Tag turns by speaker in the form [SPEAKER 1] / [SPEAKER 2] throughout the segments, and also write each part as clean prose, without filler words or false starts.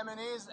[SPEAKER 1] MNAs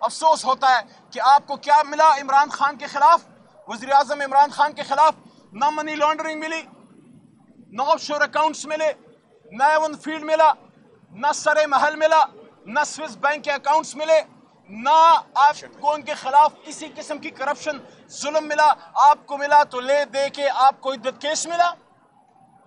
[SPEAKER 1] افسوس ہوتا ہے کہ آپ کو کیا ملا عمران خان کے خلاف، وزیر اعظم عمران خان کے خلاف؟ نہ منی لانڈرنگ ملی، نہ آف شور اکاؤنٹس ملے، نہ ایون فیلڈ ملا، نہ سرے محل ملا، نہ سوئس بینک کے اکاؤنٹس ملے، نہ آپ کو ان کے خلاف کسی قسم کی کرپشن ظلم ملا۔ آپ کو ملا تو لے دے کے آپ کو عدت کیس ملا۔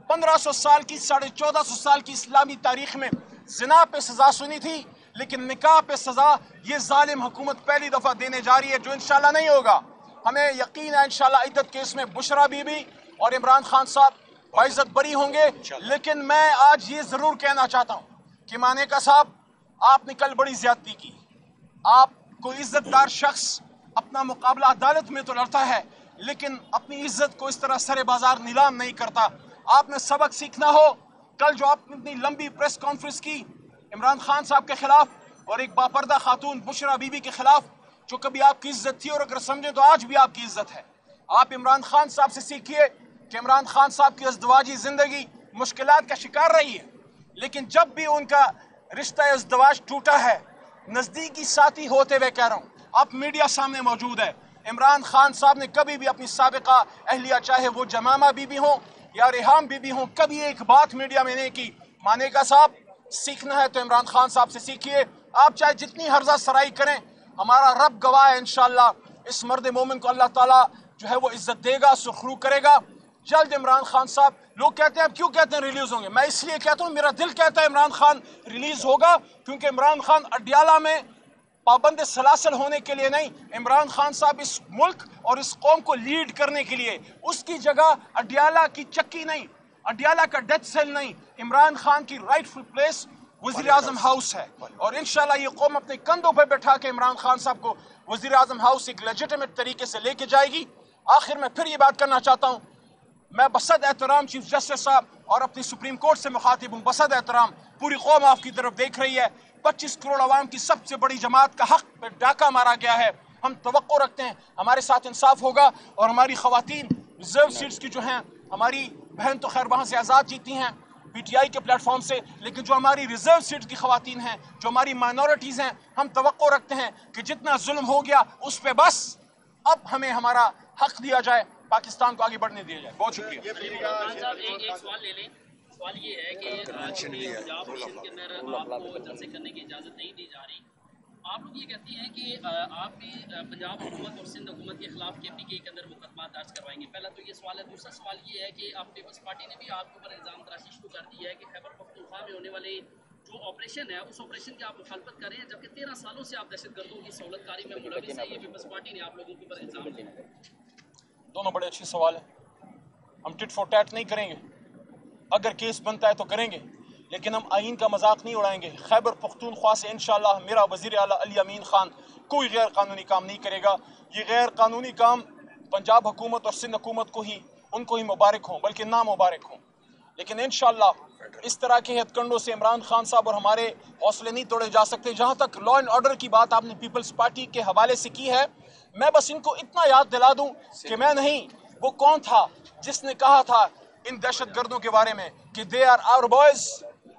[SPEAKER 1] 1500 سال کی 1450 سال کی اسلامی تاریخ میں زنا پہ سزا سنی تھی، لیکن نکاح پہ سزا یہ ظالم حکومت پہلی دفعہ دینے جا رہی ہے، جو انشاءاللہ نہیں ہوگا۔ ہمیں یقین ہے انشاءاللہ عدت کیس میں بشرا بی بی اور عمران خان صاحب باعزت بری ہوں گے۔ لیکن میں آج یہ ضرور کہنا چاہتا ہوں کہ مانے کا صاحب، آپ نے کل بڑی زیادتی کی۔ آپ کو عزت دار شخص اپنا مقابلہ عدالت میں تو لڑتا ہے، لیکن اپنی عزت کو اس طرح سرے بازار نیلام نہیں کرتا۔ آپ نے سبق سیکھنا ہو۔ کل جو آپ نے اتنی لمبی پریس کانفرنس کی عمران خان صاحب کے خلاف اور ایک باپردہ خاتون بشرا بی بی کے خلاف، جو کبھی آپ کی عزت تھی اور اگر سمجھیں تو آج بھی آپ کی عزت ہے۔ آپ عمران خان صاحب سے سیکھیے کہ عمران خان صاحب کی ازدواجی زندگی مشکلات کا شکار رہی ہے، لیکن جب بھی ان کا رشتہ ازدواج ٹوٹا ہے، نزدیکی ساتھی ہوتے ہوئے کہہ رہا ہوں، آپ میڈیا سامنے موجود ہے، عمران خان صاحب نے کبھی بھی اپنی سابقہ اہلیہ، چاہے وہ جمامہ بی بی ہوں یا ریحام بی بی ہوں، کبھی ایک بات میڈیا میں نہیں کی۔ مانے کا صاحب، سیکھنا ہے تو عمران خان صاحب سے سیکھیے۔ آپ چاہے جتنی حرزہ سرائی کریں، ہمارا رب گواہ ہے انشاءاللہ اس مرد مومن کو اللہ تعالیٰ جو ہے وہ عزت دے گا، سرخرو کرے گا۔ جلد عمران خان صاحب، لوگ کہتے ہیں اب کیوں کہتے ہیں ریلیز ہوں گے؟ میں اس لیے کہتا ہوں، میرا دل کہتا ہے عمران خان ریلیز ہوگا، کیونکہ عمران خان اڈیالہ میں پابند سلاسل ہونے کے لیے نہیں، عمران خان صاحب اس ملک اور اس قوم کو لیڈ کرنے کے لیے، اس کی جگہ اڈیالہ کی چکی نہیں، اڈیالہ کا ڈیتھ سیل نہیں، عمران خان کی رائٹ فل پلیس وزیر اعظم ہاؤس ہے۔ اور انشاءاللہ یہ قوم اپنے کندھوں پہ بٹھا کے عمران خان صاحب کو وزیر اعظم ہاؤس ایک لیجیٹمیٹ طریقے سے لے کے جائے گی۔ آخر میں پھر یہ بات کرنا چاہتا ہوں، میں بصد احترام چیف جسٹس صاحب اور اپنی سپریم کورٹ سے مخاطب ہوں، بصد احترام پوری قوم آپ کی طرف دیکھ رہی ہے۔ 25 کروڑ عوام کی سب سے بڑی جماعت کا حق پہ ڈاکہ مارا گیا ہے۔ ہم توقع رکھتے ہیں ہمارے ساتھ انصاف ہوگا اور ہماری خواتین ریزرو سیٹس کی جو ہیں، ہماری بہن تو خیر وہاں سے آزاد جیتی ہیں پی ٹی آئی کے پلیٹ فارم سے، لیکن جو ہماری ریزرو سیٹس کی خواتین ہیں، جو ہماری مائنورٹیز ہیں، ہم توقع رکھتے ہیں کہ جتنا ظلم ہو گیا اس پہ بس اب ہمیں ہمارا حق دیا جائے، پاکستان کو آگے بڑھنے دیا جائے۔ بہت شکریہ۔
[SPEAKER 2] ایک سوال لے لیں۔ سوال یہ ہے کہ پنجاب اور سندھ کے اندر آپ کو جلسے کرنے کی اجازت نہیں دی جا رہی۔ آپ لوگ یہ کہتے ہیں کہ آپ بھی پنجاب حکومت اور سندھ حکومت کے خلاف کے پی کے اندر مقدمات درج کروائیں گے۔ پہلا تو یہ سوال ہے۔ دوسرا سوال یہ ہے کہ آپ پیپلز پارٹی نے بھی آپ کے اوپر الزام تراشی شروع کر دی ہے کہ خیبر پختونخوا میں ہونے والے جو آپریشن ہے اس آپریشن کی آپ مخالفت کر رہے ہیں، جبکہ 13 سالوں سے آپ دہشت گردوں کی سہولت کاری میں ملوث ہیں۔ یہ پیپلز پارٹی نے آپ لوگوں کے اوپر الزام لگایا ہے۔
[SPEAKER 1] دونوں بڑے اچھے سوال ہیں۔ ہم ٹٹ فور ٹیٹ نہیں کریں گے، اگر کیس بنتا ہے تو کریں گے، لیکن ہم آئین کا مذاق نہیں اڑائیں گے۔ خیبر پختونخوا سے انشاءاللہ میرا وزیر اعلیٰ علی امین خان کوئی غیر قانونی کام نہیں کرے گا۔ یہ غیر قانونی کام پنجاب حکومت اور سندھ حکومت کو ہی، ان کو ہی مبارک ہوں، بلکہ نامبارک ہوں۔ لیکن انشاءاللہ اس طرح کے ہتھ کنڈوں سے عمران خان صاحب اور ہمارے حوصلے نہیں توڑے جا سکتے۔ جہاں تک لا اینڈ آرڈر کی بات آپ نے پیپلز پارٹی کے حوالے سے کی ہے، میں بس ان کو اتنا یاد دلا دوں کہ میں نہیں، وہ کون تھا جس نے کہا تھا ان دہشت گردوں کے بارے میں کہ دے آر آور بوائز۔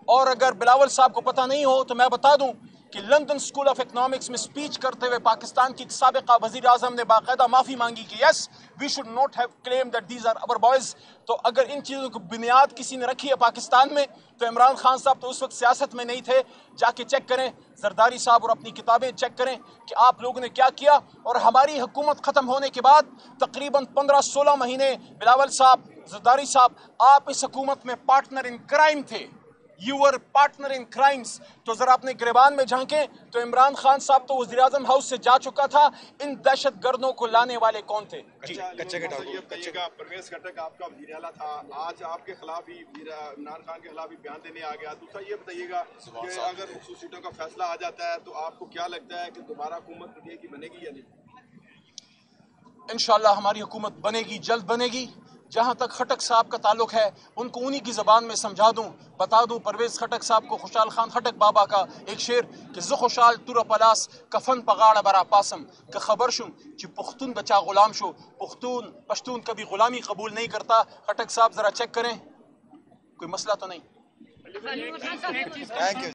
[SPEAKER 1] اور اگر بلاول صاحب کو پتہ نہیں ہو تو میں بتا دوں کہ لندن اسکول آف اکنامکس میں سپیچ کرتے ہوئے پاکستان کی سابقہ وزیر اعظم نے باقاعدہ معافی مانگی کہ yes we should not have claimed that these are our boys. تو اگر ان چیزوں کی بنیاد کسی نے رکھی ہے پاکستان میں تو عمران خان صاحب تو اس وقت سیاست میں نہیں تھے۔ جا کے چیک کریں، زرداری صاحب اور اپنی کتابیں چیک کریں کہ آپ لوگوں نے کیا کیا۔ اور ہماری حکومت ختم ہونے کے بعد تقریباً 15-16 مہینے بلاول صاحب، زرداری صاحب، آپ اس حکومت میں پارٹنر ان کرائم تھے۔ You were partner in crimes. تو ذرا اپنے گریبان میں جھانکیں تو عمران خان صاحب تو وزیر اعظم ہاؤس سے جا چکا تھا، ان دہشت گردوں کو لانے والے کون تھے؟
[SPEAKER 3] پرویز خٹک آپ کا وزیر اعلیٰ تھا، آج آپ کے خلاف ہی عمران خان کے خلاف ہی بیان دینے آ گیا۔ دوسرا یہ بتائیے گا کہ اگر خصوصی سیٹوں کا فیصلہ آ جاتا ہے تو آپ کو کیا لگتا ہے کہ دوبارہ حکومت پی ٹی آئی کی بنے گی یا نہیں؟
[SPEAKER 1] انشاءاللہ ہماری حکومت بنے گی، جلد بنے گی۔ جہاں تک خٹک صاحب کا تعلق ہے، ان کو انہی کی زبان میں سمجھا دوں، بتا دوں پرویز خٹک صاحب کو خوشحال خان خٹک بابا کا ایک شعر کہ ز خوشحال تور پلاس کفن پگاڑ برا پاسم کہ خبر شم چی پختون بچا غلام شو۔ پشتون کبھی غلامی قبول نہیں کرتا۔ خٹک صاحب ذرا چیک کریں، کوئی مسئلہ تو نہیں۔